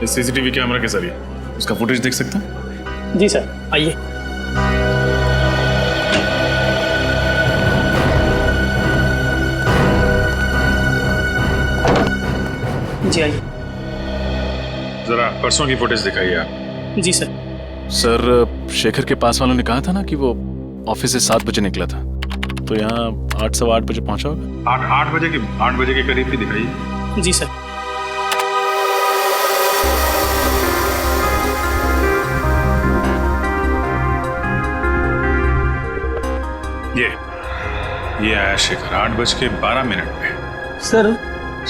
इस CCTV कैमरा के जरिए उसका फुटेज देख सकते हैं? जी सर, आइए। जी आइए। जरा परसों की फुटेज दिखाइए आप। जी सर। सर शेखर के पास वालों ने कहा था ना कि वो ऑफिस से 7 बजे निकला था, तो यहाँ 8 सवा 8 बजे पहुंचा होगा। 8 बजे के करीब भी दिखाइए। जी सर। ये आया शेखर 8:12 पे। सर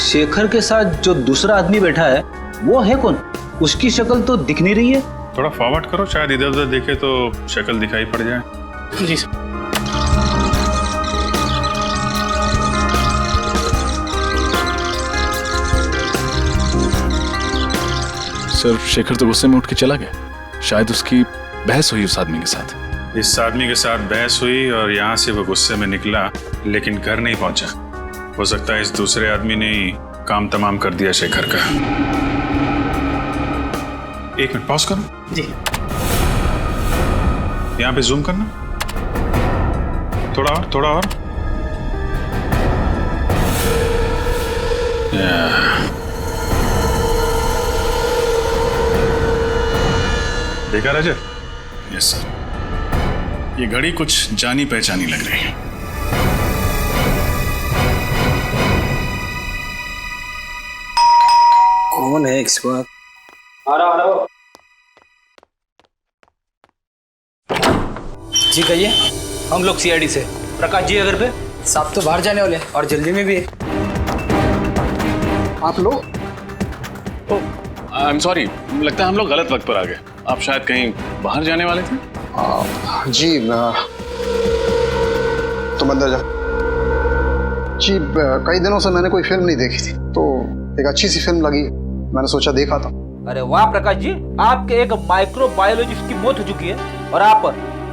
शेखर के साथ जो दूसरा आदमी बैठा है वो है कौन? उसकी शक्ल तो दिख नहीं रही है। थोड़ा फॉरवर्ड करो, शायद इधर उधर देखे तो शक्ल दिखाई पड़ जाए। जी सर। सर शेखर तो गुस्से में उठ के चला गया, शायद उसकी बहस हुई उस आदमी के साथ। इस आदमी के साथ बहस हुई और यहाँ से वो गुस्से में निकला लेकिन घर नहीं पहुंचा। हो सकता है इस दूसरे आदमी ने काम तमाम कर दिया शेखर का। 1 मिनट पॉज करो। जी। यहाँ पे जूम करना, थोड़ा और। देखा रजत? यस सर, ये घड़ी कुछ जानी पहचानी लग रही है। कौन है इसको? आ रहा जी कहिए। हम लोग सीआईडी से। प्रकाश जी अगर पे साहब तो बाहर जाने वाले और जल्दी में भी है। आप लोग? आई एम सॉरी, लगता है हम लोग गलत वक्त पर आ गए। आप शायद कहीं बाहर जाने वाले थे? जी तुम अंदर जा। जी कई दिनों से मैंने कोई फिल्म नहीं देखी थी, तो एक अच्छी सी फिल्म लगी, मैंने सोचा देखा था। अरे वाह प्रकाश जी, आपके एक माइक्रोबायोलॉजिस्ट की मौत हो चुकी है और आप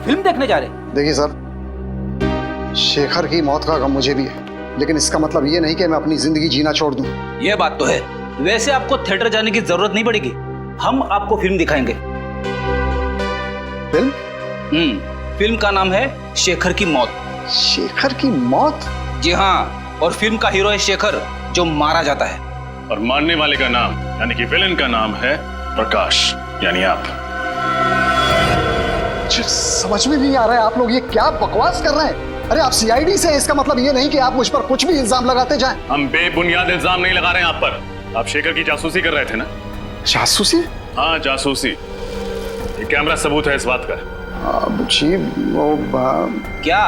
फिल्म देखने जा रहे हैं। देखिए सर, शेखर की मौत का गम मुझे भी है, लेकिन इसका मतलब ये नहीं कि मैं अपनी जिंदगी जीना छोड़ दूं। ये बात तो है। वैसे आपको थिएटर जाने की जरूरत नहीं पड़ेगी, हम आपको फिल्म दिखाएंगे। फिल्म? फिल्म का नाम है शेखर की मौत। शेखर की मौत? जी हाँ, और फिल्म का हीरो है शेखर, जो मारा जाता है। और मारने वाले का नाम यानी कि विलेन का नाम है प्रकाश, यानी आप। समझ में नहीं आ रहा है, आप लोग ये क्या बकवास कर रहे हैं? अरे आप सीआईडी से, इसका मतलब ये नहीं कि आप मुझ पर कुछ भी इल्जाम लगाते जाएं। हम बेबुनियाद इल्जाम नहीं लगा रहे हैं आप पर। आप शेखर की जासूसी कर रहे थे ना? जासूसी? हाँ जासूसी। ये कैमरा सबूत है इस बात का। जी वो क्या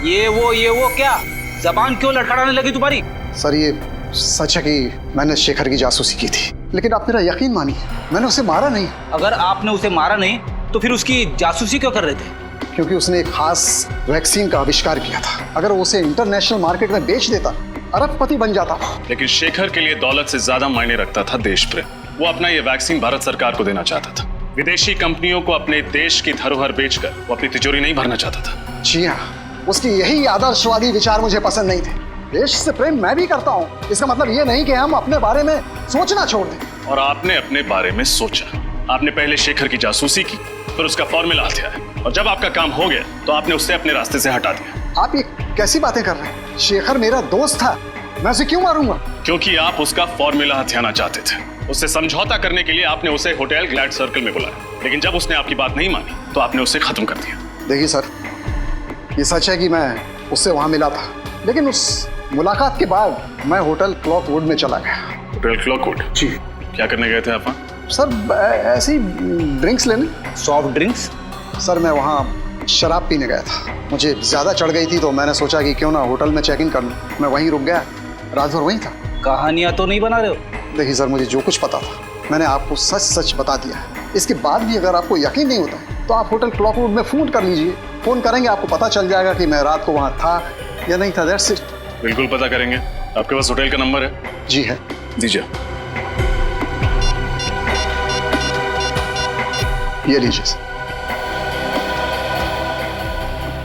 ये वो क्या जबान क्यों लड़खड़ाने लगी तुम्हारी? सर ये सच है कि मैंने शेखर की जासूसी की थी, लेकिन आप मेरा यकीन मानिए, मैंने उसे मारा नहीं। अगर आपने उसे मारा नहीं तो फिर उसकी जासूसी क्यों कर रहे थे? क्योंकि उसने एक खास वैक्सीन का आविष्कार किया था। अगर वो उसे इंटरनेशनल मार्केट में बेच देता, अरबपति बन जाता। लेकिन शेखर के लिए दौलत से ज्यादा मायने रखता था देश प्रेम। वो अपना ये वैक्सीन भारत सरकार को देना चाहता था। विदेशी कंपनियों को अपने देश की धरोहर बेचकर वो अपनी तिजोरी नहीं भरना चाहता था। जी हाँ, उसकी यही आदर्शवादी विचार मुझे पसंद नहीं थे। देश से प्रेम मैं भी करता हूँ, इसका मतलब ये नहीं कि हम अपने बारे में सोचना छोड़ दें। और आपने अपने बारे में सोचा। आपने पहले शेखर की जासूसी की, फिर उसका फॉर्मूला हथियाया, और जब आपका काम हो गया तो आपने उससे अपने रास्ते से हटा दिया। आप ये कैसी बातें कर रहे हैं? शेखर मेरा दोस्त था, मैं उसे क्यों मारूंगा? क्योंकि आप उसका फॉर्मूला हथियाना चाहते थे। उससे समझौता करने के लिए आपने उसे होटल ग्लैड सर्कल में बुलाया, लेकिन जब उसने आपकी बात नहीं मानी तो आपने उसे खत्म कर दिया। देखिए सर, ये सच है कि मैं उससे वहां मिला था, लेकिन उस मुलाकात के बाद मैं होटल क्लॉकवुड में चला गया। होटल क्लॉकवुड? जी। क्या करने गए थे आप? सर ऐसे ही ड्रिंक्स लेने। Soft drinks? सर मैं वहाँ शराब पीने गया था, मुझे ज़्यादा चढ़ गई थी तो मैंने सोचा कि क्यों ना होटल में चेक इन कर लूँ। मैं वहीं रुक गया, रात भर वहीं था। कहानियाँ तो नहीं बना रहे हो? देखिए सर, मुझे जो कुछ पता था मैंने आपको सच सच बता दिया है। इसके बाद भी अगर आपको यकीन नहीं होता है तो आप होटल क्लॉकवुड में फ़ोन कर लीजिए। फ़ोन करेंगे, आपको पता चल जाएगा कि मैं रात को वहाँ था या नहीं था। That's it. बिल्कुल पता करेंगे। आपके पास होटल का नंबर है? जी है। दीजिए। ये लीजिए सर।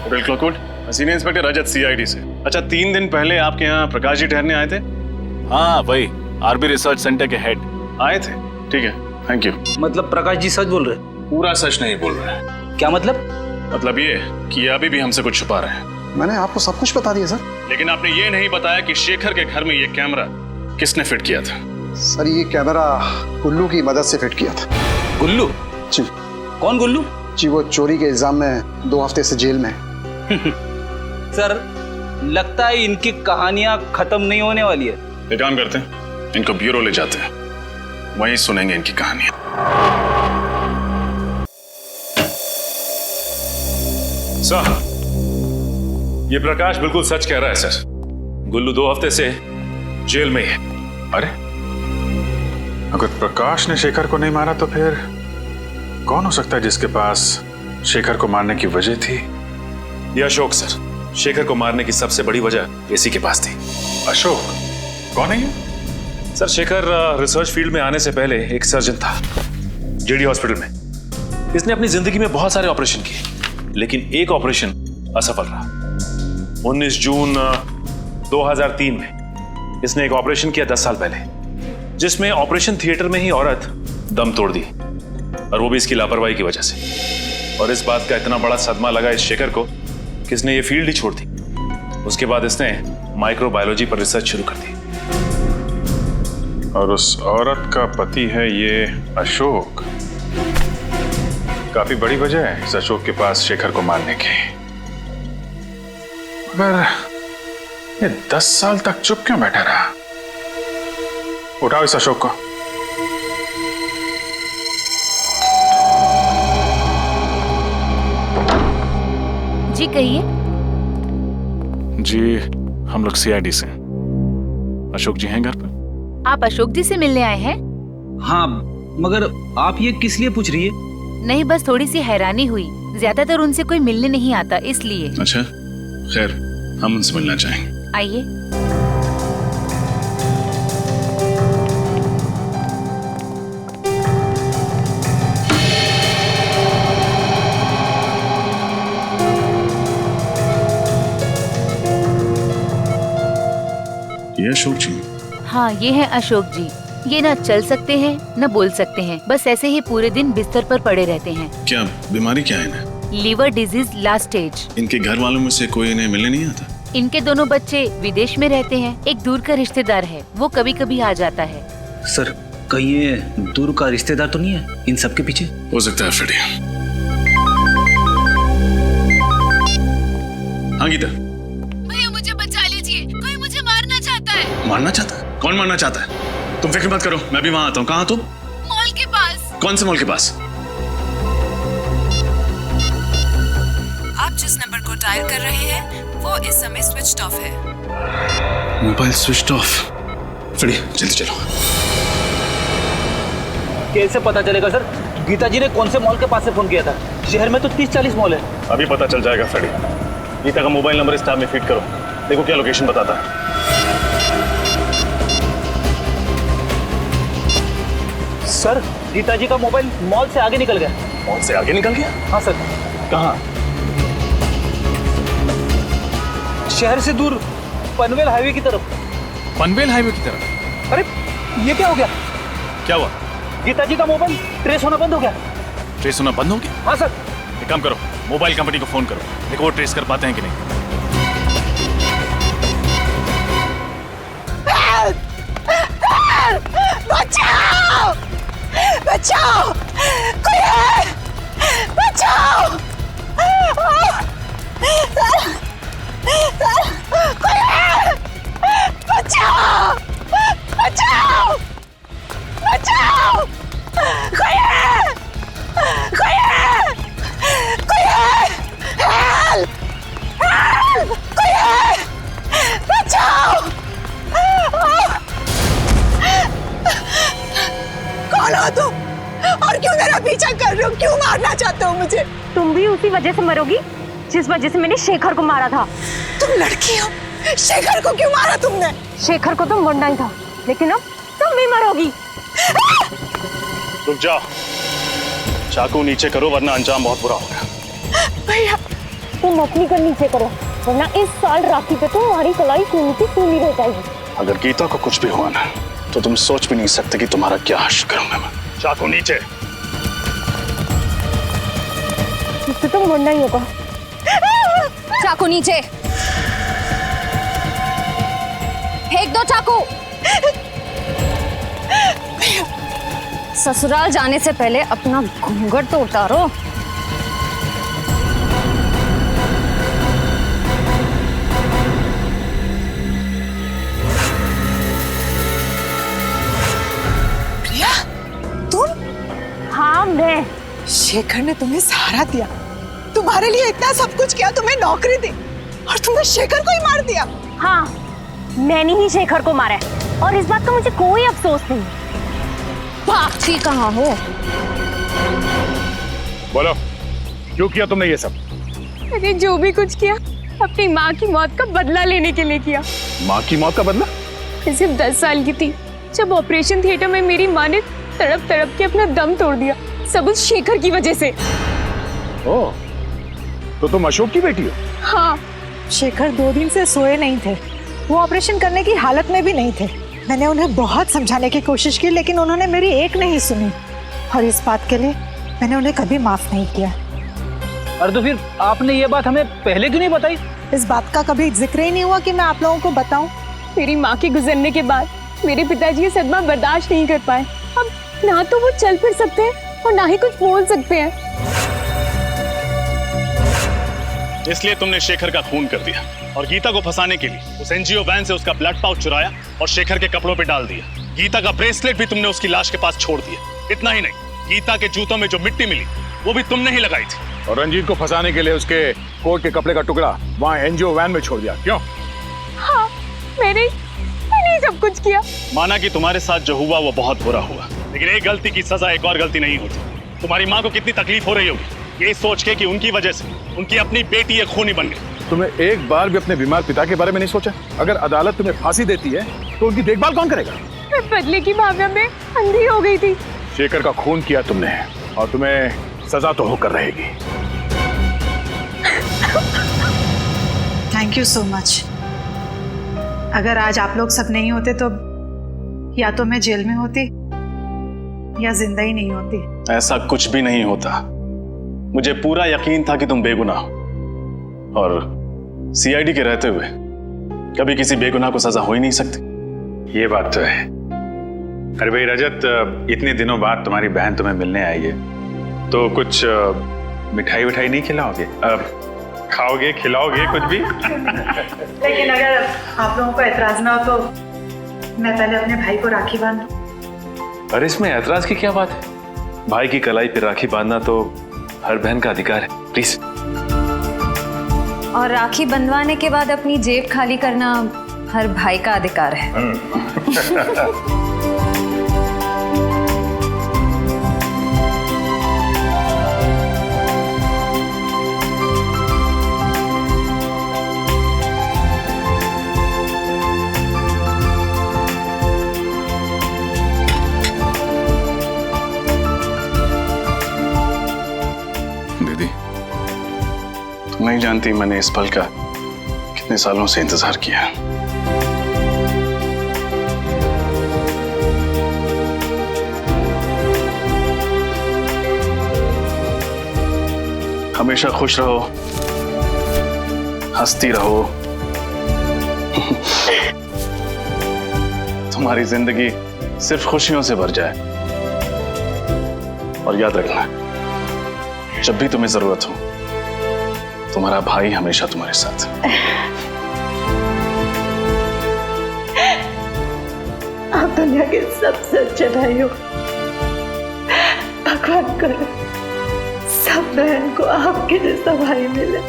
होटल क्लॉकवुड, सीनियर इंस्पेक्टर रजत, सीआईडी से। अच्छा, 3 दिन पहले आपके यहाँ प्रकाश जी ठहरने आए थे? हाँ वही, आरबी रिसर्च सेंटर के हेड आए थे। ठीक है, थैंक यू। मतलब प्रकाश जी सच बोल रहे? पूरा सच नहीं बोल रहे। क्या मतलब? मतलब ये कि अभी भी हमसे कुछ छुपा रहे हैं। मैंने आपको सब कुछ बता दिया सर। लेकिन आपने ये नहीं बताया कि शेखर के घर में ये कैमरा किसने फिट किया था? सर ये कैमरा गुल्लू की मदद से फिट किया था। गुल्लू? जी। कौन गुल्लू? जी वो चोरी के इल्जाम में 2 हफ्ते से जेल में। सर लगता है इनकी कहानियां खत्म नहीं होने वाली है। एक काम करते हैं, इनको ब्यूरो ले जाते हैं, वहीं सुनेंगे इनकी कहानियां। सर, ये प्रकाश बिल्कुल सच कह रहा है सर। गुल्लू 2 हफ्ते से जेल में ही है। अरे अगर प्रकाश ने शेखर को नहीं मारा तो फिर कौन हो सकता है जिसके पास शेखर को मारने की वजह थी? ये अशोक सर, शेखर को मारने की सबसे बड़ी वजह इसी के पास थी। अशोक? कौन है ये? सर शेखर रिसर्च फील्ड में आने से पहले एक सर्जन था जेडी हॉस्पिटल में। इसने अपनी जिंदगी में बहुत सारे ऑपरेशन किए, लेकिन एक ऑपरेशन असफल रहा। 19 जून 2003 में इसने एक ऑपरेशन किया 10 साल पहले, जिसमें ऑपरेशन थिएटर में ही औरत दम तोड़ दी, और वो भी इसकी लापरवाही की वजह से। और इस बात का इतना बड़ा सदमा लगा इस शेखर को कि इसने ये फील्ड ही छोड़ दी। उसके बाद इसने माइक्रोबायोलॉजी पर रिसर्च शुरू कर दी। और उस औरत का पति है ये अशोक। काफी बड़ी वजह है इस अशोक के पास शेखर को मारने की। मगर ये 10 साल तक चुप क्यों बैठा रहा? उठाओ इस अशोक को। जी कहिए। जी हम लोग सीआईडी से हैं। अशोक जी हैं घर पर? आप अशोक जी से मिलने आए हैं? हाँ, मगर आप ये किस लिए पूछ रही है? नहीं, बस थोड़ी सी हैरानी हुई। ज्यादातर उनसे कोई मिलने नहीं आता, इसलिए। अच्छा, खैर हम उनसे मिलना चाहेंगे। आइए। ये अशोक जी? हाँ, ये है अशोक जी। ये ना चल सकते हैं न बोल सकते हैं, बस ऐसे ही पूरे दिन बिस्तर पर पड़े रहते हैं। क्या बीमारी क्या है इन्हें? Liver disease last stage. इनके घर वालों में से कोई इन्हें मिलने नहीं आता? इनके दोनों बच्चे विदेश में रहते हैं। एक दूर का रिश्तेदार है, वो कभी कभी आ जाता है। सर, कहीं ये दूर का रिश्तेदार तो नहीं है इन सब के पीछे? हो सकता है फ्रेडी। हाँ गीता। भैया मुझे बचा लीजिए, कोई मुझे मारना चाहता है। मारना चाहता है? कौन मारना चाहता है? तुम फिक्र मत करो, मैं भी वहां आता हूँ। कहाँ तुम? मॉल के पास। कौन से मॉल के पास? आप जिस नंबर को डायल कर रहे हैं वो इस समय स्विच ऑफ है। Mobile switch off. फ्रेडी जल्दी चलो। कैसे पता चलेगा सर? गीता जी ने कौन से मॉल के पास से फोन किया था? शहर में तो 30-40 मॉल है। अभी पता चल जाएगा फ्रेडी। गीता का मोबाइल नंबर इस टैब में फीड करो, देखो क्या लोकेशन बताता है। सर, गीता जी का मोबाइल मॉल से आगे निकल गया। मॉल से आगे निकल गया? हाँ सर। कहाँ? शहर से दूर, पनवेल हाईवे की तरफ। पनवेल हाईवे की तरफ? अरे ये क्या हो गया? क्या हुआ? गीता जी का मोबाइल ट्रेस होना बंद हो गया। ट्रेस होना बंद हो गया? हाँ सर। एक काम करो, मोबाइल कंपनी को फोन करो, देखो वो ट्रेस कर पाते हैं कि नहीं। बचाओ! बचाओ! कोई है! बचाओ! कोई है! बचाओ! बचाओ! बचाओ! कोई है! कोई है! कोई है! हेल्प! हेल्प! कोई है! बचाओ! कौन हो तुम? और क्यों मेरा पीछा कर रहे हो? क्यों मारना चाहते हो मुझे? तुम भी उसी वजह से मरोगी जिस वजह से मैंने शेखर को मारा था। तुम लड़की हो, शेखर को क्यों मारा तुमने? शेखर को तो मरना ही था, लेकिन अब तुम भी मरोगी। रुक जाओ, चाकू नीचे करो वरना अंजाम बहुत बुरा होगा। भैया, तुम अपनी कर नीचे करो, वरना इस साल राखी पे तुम्हारी कलाई खूनी की खूनी रह जाएगी। अगर गीता को कुछ भी हुआ ना, तो तुम सोच भी नहीं सकते कि तुम्हारा क्या हश्र करूंगा मैं। चाकू नीचे। इससे तो मरना ही होगा। चाकू नीचे। फेंक दो चाकू। ससुराल जाने से पहले अपना घूंघट तो उतारो। प्रिया, तुम? हाँ मैं। शेखर ने तुम्हें सहारा दिया, तुम्हारे लिए इतना सब कुछ किया, तुम्हें नौकरी दी, और तुमने शेखर को ही मार दिया। हाँ, मैंने ही शेखर को मारा है और इस बात का मुझे कोई अफसोस नहीं। भागती कहाँ हो? बोलो, क्यों किया तुमने ये सब? मैंने जो भी कुछ किया अपनी माँ की मौत का बदला लेने के लिए किया। माँ की मौत का बदला? मैं सिर्फ 10 साल की थी जब ऑपरेशन थिएटर में मेरी माँ ने तड़प तड़प के अपना दम तोड़ दिया, सब उस शेखर की वजह से। ओह, तो तुम अशोक की बेटी हो? हाँ। शेखर 2 दिन से सोए नहीं थे, वो ऑपरेशन करने की हालत में भी नहीं थे। मैंने उन्हें बहुत समझाने की कोशिश की, लेकिन उन्होंने मेरी एक नहीं सुनी, और इस बात के लिए मैंने उन्हें कभी माफ नहीं किया। अरे तो फिर आपने ये बात हमें पहले क्यों नहीं बताई? इस बात का कभी जिक्र ही नहीं हुआ कि मैं आप लोगों को बताऊं। मेरी माँ के गुजरने के बाद मेरे पिताजी ये सदमा बर्दाश्त नहीं कर पाए। अब ना तो वो चल फिर सकते हैं और ना ही कुछ बोल सकते हैं। इसलिए तुमने शेखर का खून कर दिया और गीता को फंसाने के लिए उस एनजीओ वैन से उसका ब्लड पाउच चुराया और शेखर के कपड़ों पे डाल दिया। गीता का ब्रेसलेट भी तुमने उसकी लाश के पास छोड़ दिया। इतना ही नहीं, गीता के जूतों में जो मिट्टी मिली वो भी तुमने ही लगाई थी। और रंजीत को फंसाने के लिए उसके कोट के कपड़े का टुकड़ा वहाँ एनजीओ वैन में छोड़ दिया। क्यों? हाँ, मैंने सब कुछ किया। माना कि तुम्हारे साथ जो हुआ वो बहुत बुरा हुआ, लेकिन एक गलती की सजा एक और गलती नहीं होती। तुम्हारी माँ को कितनी तकलीफ हो रही होगी ये सोच के कि उनकी वजह से उनकी अपनी बेटी एक खूनी बन गई। तुम्हें एक बार भी अपने बीमार पिता के बारे में नहीं सोचा? अगर अदालत तुम्हें फांसी देती है तो उनकी देखभाल कौन करेगा? मैं बदले की भावना में अंधी हो गई थी। शेखर का खून किया तुमने और तुम्हें सजा तो होकर रहेगी। Thank you so much. अगर आज आप लोग सब नहीं होते तो या तो मैं जेल में होती या जिंदा ही नहीं होती। ऐसा कुछ भी नहीं होता। मुझे पूरा यकीन था कि तुम बेगुनाह हो और सीआईडी के रहते हुए कभी किसी बेगुनाह को सजा हो ही नहीं सकती। ये बात तो है। अरे भाई रजत, इतने दिनों बाद तुम्हारी बहन तुम्हें मिलने आई है तो कुछ मिठाई विठाई नहीं खिलाओगे? खाओगे, खिलाओगे कुछ भी? लेकिन अगर आप लोगों को एतराज ना हो तो मैं पहले अपने भाई को राखी बांध दूं। अरे इसमें ऐतराज की क्या बात है? भाई की कलाई पे राखी बांधना तो हर बहन का अधिकार है। प्लीज। और राखी बंधवाने के बाद अपनी जेब खाली करना हर भाई का अधिकार है। नहीं जानती मैंने इस पल का कितने सालों से इंतजार किया। हमेशा खुश रहो, हंसती रहो। तुम्हारी जिंदगी सिर्फ खुशियों से भर जाए। और याद रखना, जब भी तुम्हें जरूरत हो तुम्हारा भाई हमेशा तुम्हारे साथ। आप दुनिया के सबसे अच्छे भाई हो। भगवान करे सब बहन को आपके जैसा भाई मिले।